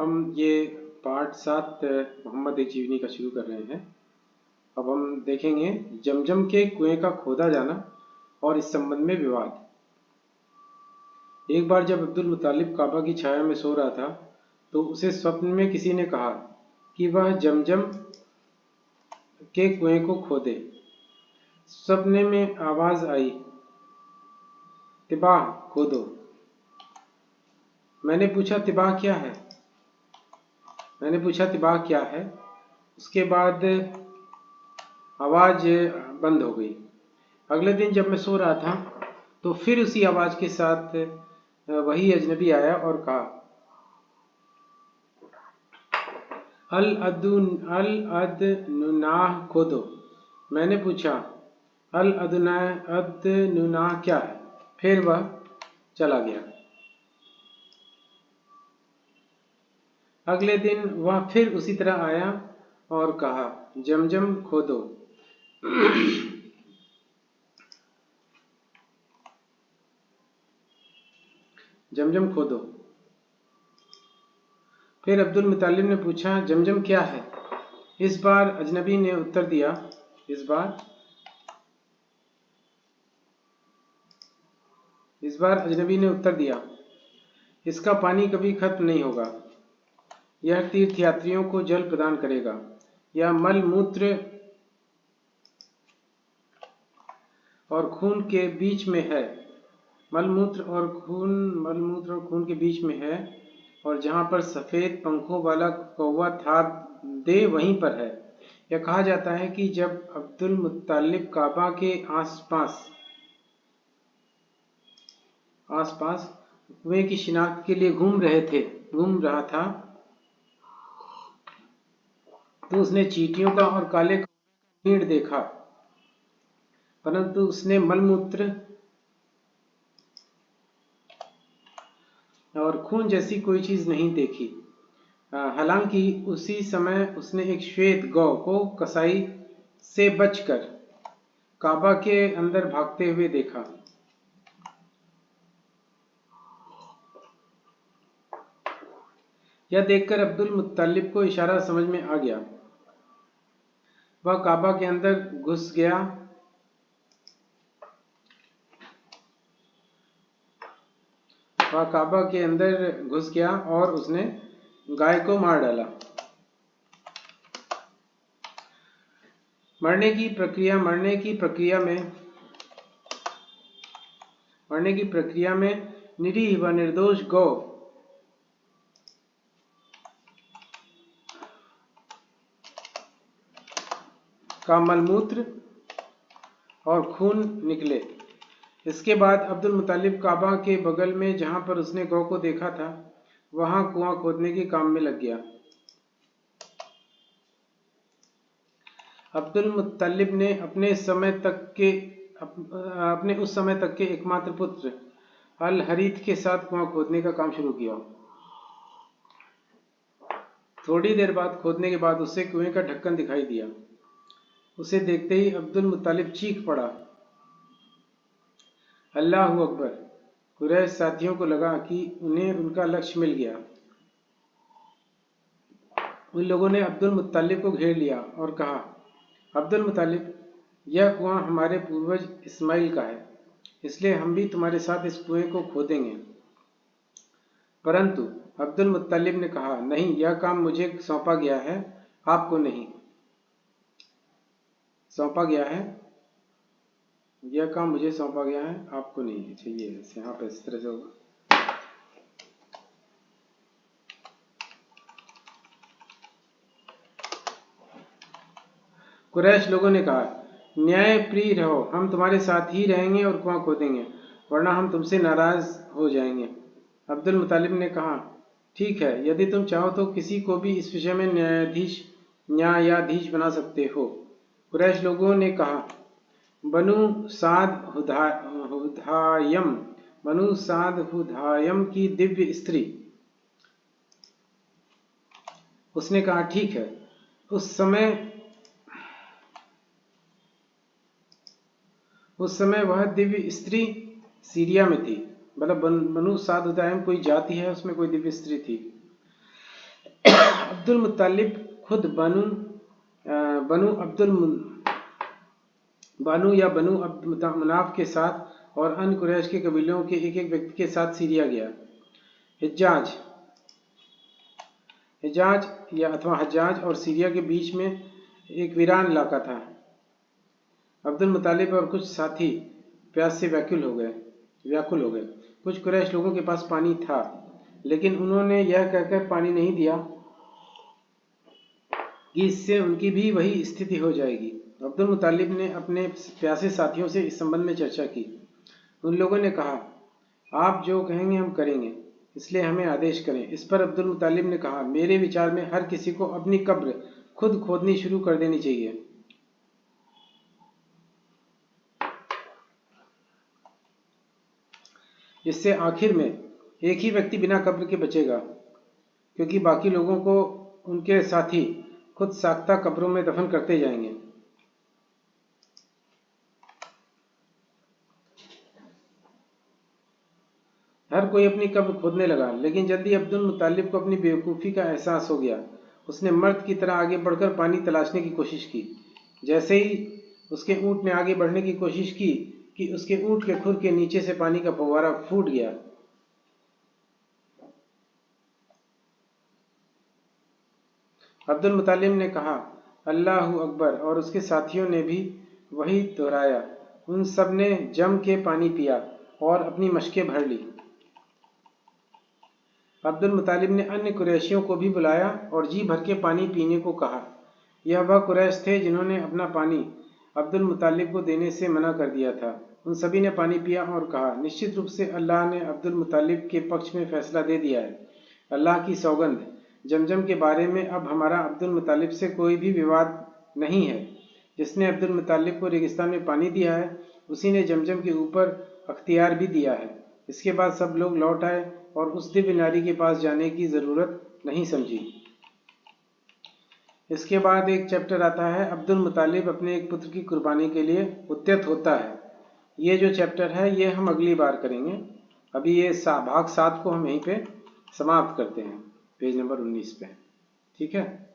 हम ये पार्ट 7 मोहम्मद एक जीवनी का शुरू कर रहे हैं। अब हम देखेंगे जमजम के कुएं का खोदा जाना और इस संबंध में विवाद। एक बार जब अब्दुल मुत्तालिब काबा की छाया में सो रहा था तो उसे स्वप्न में किसी ने कहा कि वह जमजम के कुएं को खोदे। सपने में आवाज आई, तिबाह खोदो। मैंने पूछा तिबाह क्या है। उसके बाद आवाज बंद हो गई। अगले दिन जब मैं सो रहा था तो फिर उसी आवाज के साथ वही अजनबी आया और कहा, अल अदनुनाह खोदो। मैंने पूछा अल अदनुनाह क्या है। फिर वह चला गया। अगले दिन वह फिर उसी तरह आया और कहा, जमजम खोदो। जमजम खोदो। फिर अब्दुल मुत्तालिब ने पूछा, जमजम क्या है। इस बार अजनबी ने उत्तर दिया, इसका पानी कभी खत्म नहीं होगा। यह तीर्थयात्रियों को जल प्रदान करेगा। यह मल मूत्र और खून के बीच में है। मल मूत्र और खून के बीच में है और जहाँ पर सफ़ेद पंखों वाला कौवा था दे वहीं पर है। यह कहा जाता है कि जब अब्दुल मुत्तालिब काबा के आसपास कुएं की शिनाख्त के लिए घूम रहा था तो उसने चींटियों का और काले कौवे का भीड़ देखा, परंतु उसने मलमूत्र और खून जैसी कोई चीज नहीं देखी। हालांकि उसी समय उसने एक श्वेत गौ को कसाई से बचकर काबा के अंदर भागते हुए देखा। यह देखकर अब्दुल मुत्तालिब को इशारा समझ में आ गया। वह काबा के अंदर घुस गया और उसने गाय को मार डाला। मरने की प्रक्रिया में निरीह व निर्दोष गौ का मलमूत्र और खून निकले। इसके बाद अब्दुल मुत्तालिब काबा के बगल में जहां पर उसने गौ को देखा था वहां कुआं खोदने के काम में लग गया। अब्दुल मुत्तालिब ने अपने उस समय तक के एकमात्र पुत्र अल हरीथ के साथ कुआं खोदने का काम शुरू किया। थोड़ी देर बाद खोदने के बाद उसे कुएं का ढक्कन दिखाई दिया। उसे देखते ही अब्दुल मुत्तालिब चीख पड़ा, अल्लाहु अकबर। कुरैश साथियों को लगा कि उन्हें उनका लक्ष्य मिल गया। उन लोगों ने अब्दुल मुत्तालिब को घेर लिया और कहा, अब्दुल मुत्तालिब, यह कुआं हमारे पूर्वज इस्माइल का है, इसलिए हम भी तुम्हारे साथ इस कुएं को खोदेंगे। परंतु अब्दुल मुत्तालिब ने कहा, नहीं, यह काम मुझे सौंपा गया है, आपको नहीं। चाहिए यहाँ पे इस तरह से होगा। कुरैश लोगों ने कहा, न्याय प्रिय रहो, हम तुम्हारे साथ ही रहेंगे और कुआं खोदेंगे, वरना हम तुमसे नाराज हो जाएंगे। अब्दुल मुत्तालिब ने कहा, ठीक है, यदि तुम चाहो तो किसी को भी इस विषय में न्यायाधीश बना सकते हो। कुरैश लोगों ने कहा, बनु साद हुधायम की दिव्य स्त्री। उसने कहा, ठीक है। उस समय वह दिव्य स्त्री सीरिया में थी। मतलब बनु साद हुधायम कोई जाति है, उसमें कोई दिव्य स्त्री थी। अब्दुल मुत्तालिब खुद बनु अब्द मनाफ के साथ और अन्य कुरैश के कबीलों के एक एक व्यक्ति के साथ सीरिया गया। हिजाज या अथवा हज्जाज और सीरिया के बीच में एक वीरान इलाका था। अब्दुल मुत्तालिब और कुछ साथी प्यास से व्याकुल हो गए। कुछ कुरैश लोगों के पास पानी था, लेकिन उन्होंने यह कहकर पानी नहीं दिया कि इससे उनकी भी वही स्थिति हो जाएगी। अब्दुल मुत्तालिब ने अपने प्यासे साथियों से इस संबंध में चर्चा की। उन लोगों ने कहा, आप जो कहेंगे हम करेंगे, इसलिए हमें आदेश करें। इस पर अब्दुल मुत्तालिब ने कहा, मेरे विचार में हर किसी को अपनी कब्र खुद खोदनी शुरू कर देनी चाहिए। इससे आखिर में एक ही व्यक्ति बिना कब्र के बचेगा, क्योंकि बाकी लोगों को उनके साथी खुद साख्ता कब्रों में दफन करते जाएंगे। हर कोई अपनी कब्र खोदने लगा, लेकिन जल्दी अब्दुल मुत्तालिब को अपनी बेवकूफ़ी का एहसास हो गया। उसने मर्द की तरह आगे बढ़कर पानी तलाशने की कोशिश की। जैसे ही उसके ऊँट ने आगे बढ़ने की कोशिश की कि उसके ऊँट के खुर के नीचे से पानी का फव्वारा फूट गया। अब्दुल मुत्तालिब ने कहा, अल्लाहु अकबर, और उसके साथियों ने भी वही दोहराया। उन सब ने जम के पानी पिया और अपनी मशकें भर ली। अब्दुल मुत्तालिब ने अन्य कुरैशियों को भी बुलाया और जी भर के पानी पीने को कहा। यह वह कुरैश थे जिन्होंने अपना पानी अब्दुल मुत्तालिब को देने से मना कर दिया था। उन सभी ने पानी पिया और कहा, निश्चित रूप से अल्लाह ने अब्दुल मुत्तालिब के पक्ष में फैसला दे दिया है। अल्लाह की सौगंध, जमजम के बारे में अब हमारा अब्दुल मुत्तालिब से कोई भी विवाद नहीं है। जिसने अब्दुल मुत्तालिब को रेगिस्तान में पानी दिया है, उसी ने जमजम के ऊपर अख्तियार भी दिया है। इसके बाद सब लोग लौट आए और उस दिव्य नारी के पास जाने की ज़रूरत नहीं समझी। इसके बाद एक चैप्टर आता है, अब्दुल मुत्तालिब अपने एक पुत्र की कुर्बानी के लिए उद्यत होता है। ये जो चैप्टर है ये हम अगली बार करेंगे। अभी ये भाग 7 को हम यहीं पे समाप्त करते हैं, पेज नंबर 19 पे। ठीक है।